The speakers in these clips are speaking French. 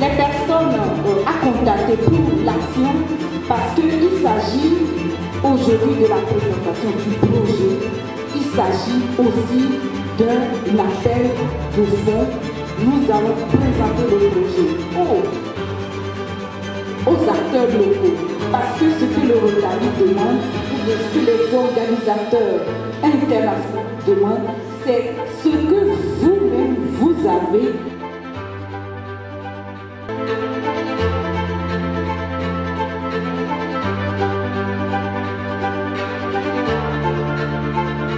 Les personnes à contacter pour l'action parce qu'il s'agit aujourd'hui de la présentation du projet. Il s'agit aussi d'un appel de fonds. Nous allons présenter le projet aux acteurs locaux parce que ce que le Rotary demande ou ce que les organisateurs internationaux demandent, c'est ce que vous-même vous avez.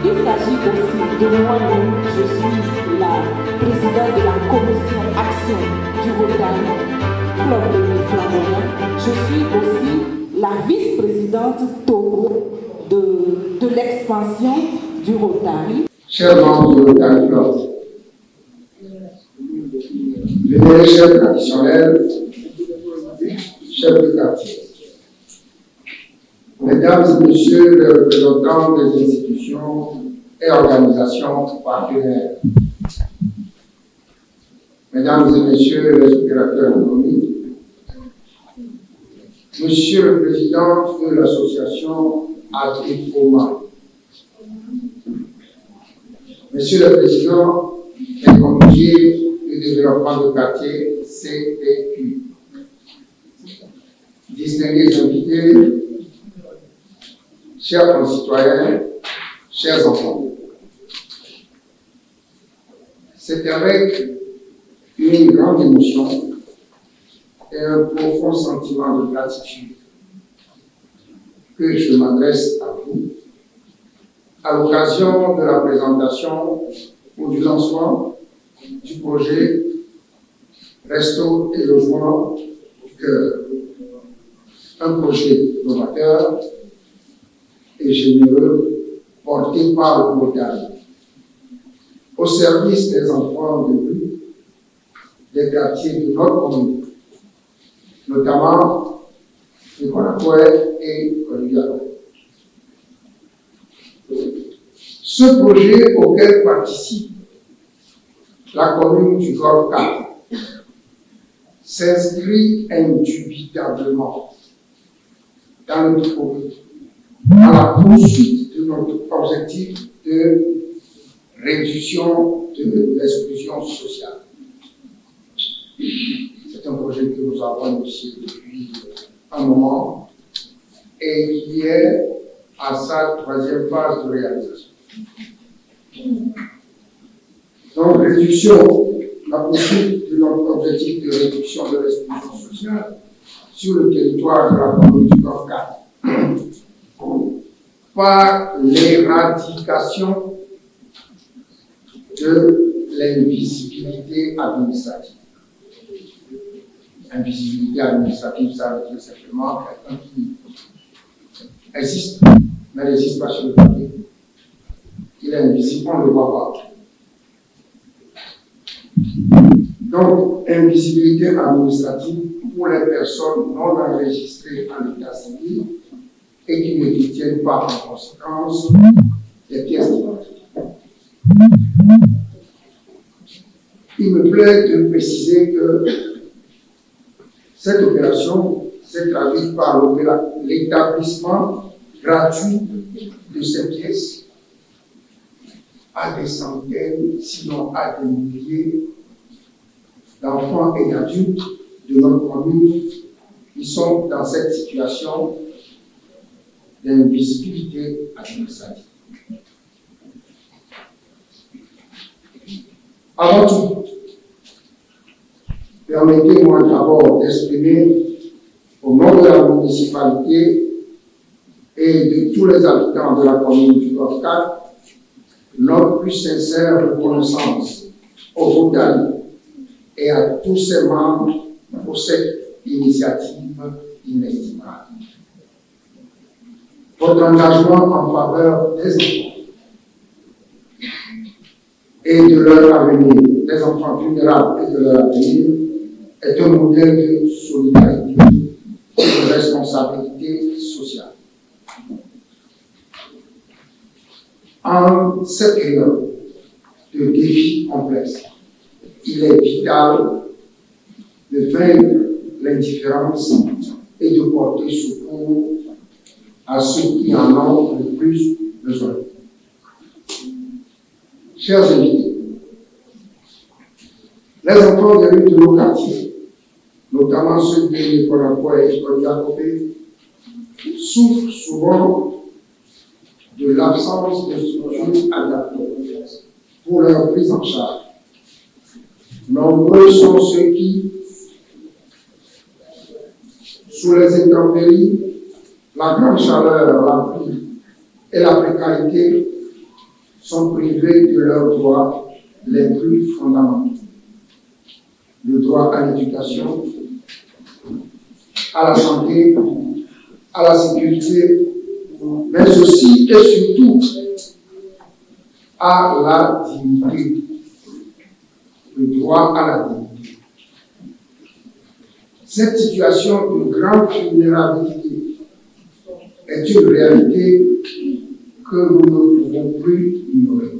Il s'agit aussi de moi-même, je suis la présidente de la commission action du Rotary Club de Flamboyant. Je suis aussi la vice-présidente Togo de l'expansion du Rotary. Chers membres du Rotary Club, les chefs traditionnels, chefs de quartier, mesdames et messieurs les représentants des institutions et organisations partenaires, mesdames et messieurs les opérateurs économiques, monsieur le président de l'association Agricoma, monsieur le président des comités de développement de quartier CDQ, distingués invités, chers concitoyens, chers enfants, c'est avec une grande émotion et un profond sentiment de gratitude que je m'adresse à vous à l'occasion de la présentation ou du lancement du projet Resto et Logement au cœur. Un projet novateur et généreux porté par le Rotary au service des enfants de rue, des quartiers de notre commune, notamment de Konakoué et Koligato. Ce projet auquel participe la commune du Golfe 4 s'inscrit indubitablement dans le projet à la poursuite de notre objectif de réduction de l'exclusion sociale. C'est un projet que nous avons initié depuis un moment et qui est à sa troisième phase de réalisation. Donc, la poursuite de notre objectif de réduction de l'exclusion sociale sur le territoire de la commune du Golfe 4 par l'éradication de l'invisibilité administrative. Invisibilité administrative, ça veut dire simplement quelqu'un qui existe, mais n'existe pas sur le papier. Il est invisible, on ne le voit pas. Donc, invisibilité administrative pour les personnes non enregistrées en état civil et qui ne détiennent pas en conséquence les pièces d'identité. Il me plaît de préciser que cette opération s'est traduite par l'établissement gratuite de ces pièces à des centaines, sinon à des milliers d'enfants et d'adultes de notre commune qui sont dans cette situation d'invisibilité administrative. Avant tout, permettez-moi d'abord d'exprimer au nom de la municipalité et de tous les habitants de la commune du Golfe 4 notre plus sincère reconnaissance aux Routaliens et à tous ses membres pour cette initiative inestimable. Votre engagement en faveur des enfants et de leur avenir, des enfants vulnérables et de leur avenir, est un modèle de solidarité et de responsabilité sociale. En cette période de défis complexes, il est vital de vaincre l'indifférence et de porter secours à ceux qui en ont le plus besoin. Chers invités, les enfants des rues de nos quartiers, notamment ceux de l'école et l'école Jacobé, souffrent souvent de l'absence de structures adaptées pour leur prise en charge. Nombreux sont ceux qui, sous les intempéries, la grande chaleur, la pluie et la précarité, sont privés de leurs droits les plus fondamentaux. Le droit à l'éducation, à la santé, à la sécurité, mais aussi et surtout à la dignité. Le droit à la dignité. Cette situation de grande vulnérabilité est une réalité que nous ne pouvons plus ignorer.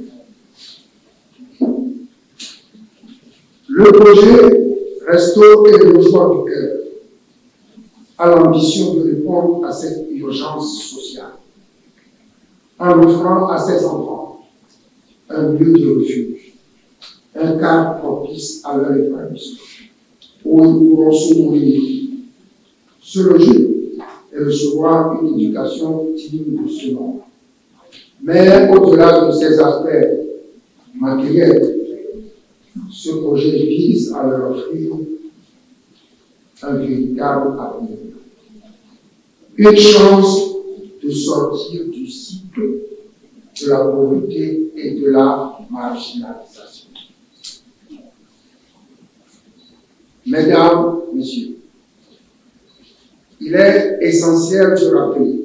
Le projet Resto et Logement du Cœur a l'ambition de répondre à cette urgence sociale en offrant à ces enfants un lieu de refuge, un cadre propice à leur épanouissement, où ils pourront se nourrir, se loger et recevoir une éducation digne de ce nom. Mais au-delà de ces aspects matériels, ce projet vise à leur offrir un véritable avenir, une chance de sortir du cycle de la pauvreté et de la marginalisation. Mesdames, Messieurs, il est essentiel de rappeler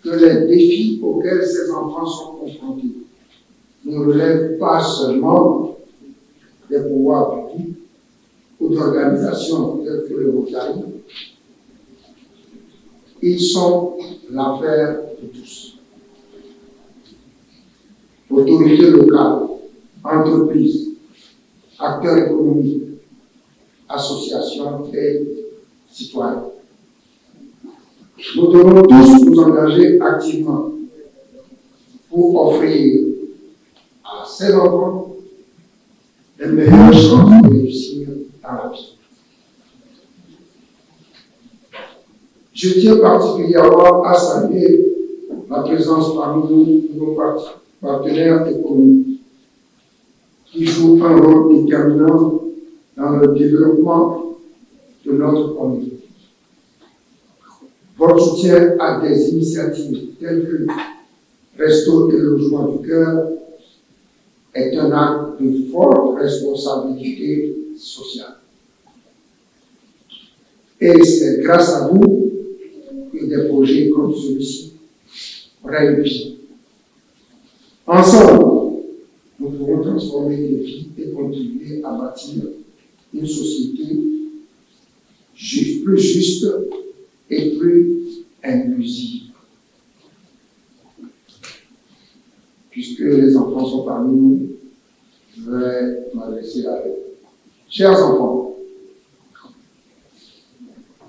que les défis auxquels ces enfants sont confrontés ne relèvent pas seulement des pouvoirs publics ou d'organisations telles que le Rotary. Ils sont l'affaire de tous. Autorités locales, entreprises, acteurs économiques, associations et citoyens. Nous devons tous nous engager activement pour offrir à ces enfants les meilleures chances de réussir dans la vie. Je tiens particulièrement à saluer la présence parmi nous de nos partenaires économiques qui jouent un rôle déterminant dans le développement de notre commune. Votre soutien à des initiatives telles que Resto et Logement du Cœur est un acte de forte responsabilité sociale. Et c'est grâce à vous que des projets comme celui-ci prennent vie. Ensemble, nous pourrons transformer des vies et contribuer à bâtir une société plus juste et plus inclusive. Puisque les enfants sont parmi nous, je vais m'adresser à eux. Chers enfants,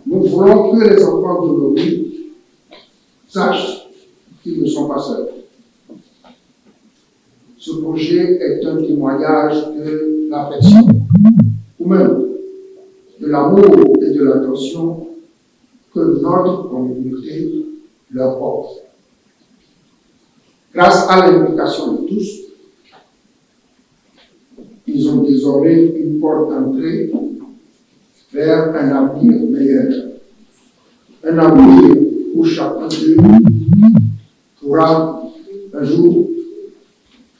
nous voulons que les enfants de nos rues sachent qu'ils ne sont pas seuls. Ce projet est un témoignage de l'affection, ou même de l'amour et de l'attention que notre communauté leur porte. Grâce à l'implication de tous, ils ont désormais une porte d'entrée vers un avenir meilleur. Un avenir où chacun d'eux pourra un jour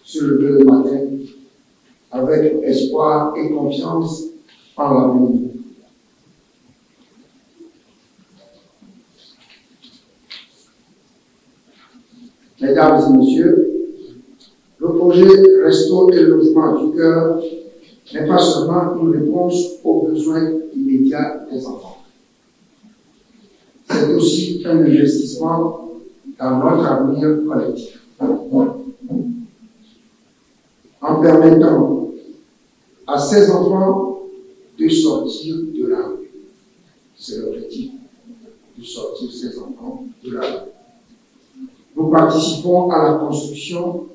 se lever le matin avec espoir et confiance en l'avenir. Mesdames et messieurs, le projet Resto et Logement du Cœur n'est pas seulement une réponse aux besoins immédiats des enfants. C'est aussi un investissement dans notre avenir collectif. En permettant à ces enfants de sortir de la rue. C'est l'objectif, de sortir ces enfants de la rue. Nous participons à la construction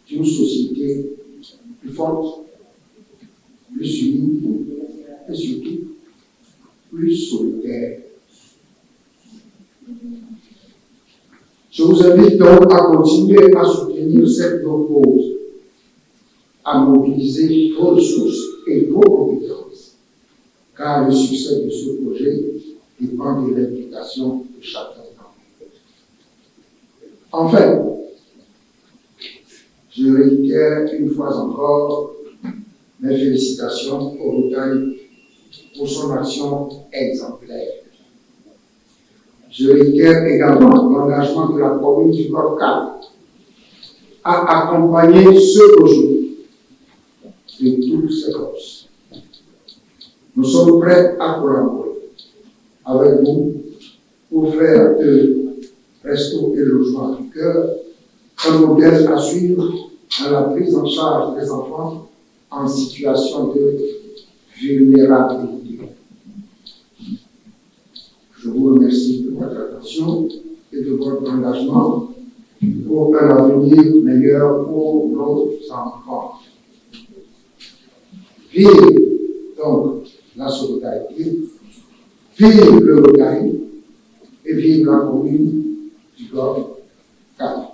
d'une société plus forte, plus unie et surtout plus solidaire. Je vous invite donc à continuer à soutenir cette cause, à mobiliser vos ressources et vos compétences, car le succès de ce projet dépend de l'implication de chacun d'entre nous. Enfin, je réitère une fois encore mes félicitations au Rotaire pour son action exemplaire. Je réitère également l'engagement de la commune du Nord 4 à accompagner ce projet de toutes ses forces. Nous sommes prêts à collaborer avec vous pour faire de Resto et Logement du Cœur un modèle à suivre dans la prise en charge des enfants en situation de vulnérabilité. Je vous remercie de votre attention et de votre engagement pour un avenir meilleur pour nos enfants. Vive donc la solidarité, vive le Rotaire et vive la commune du Golfe 4.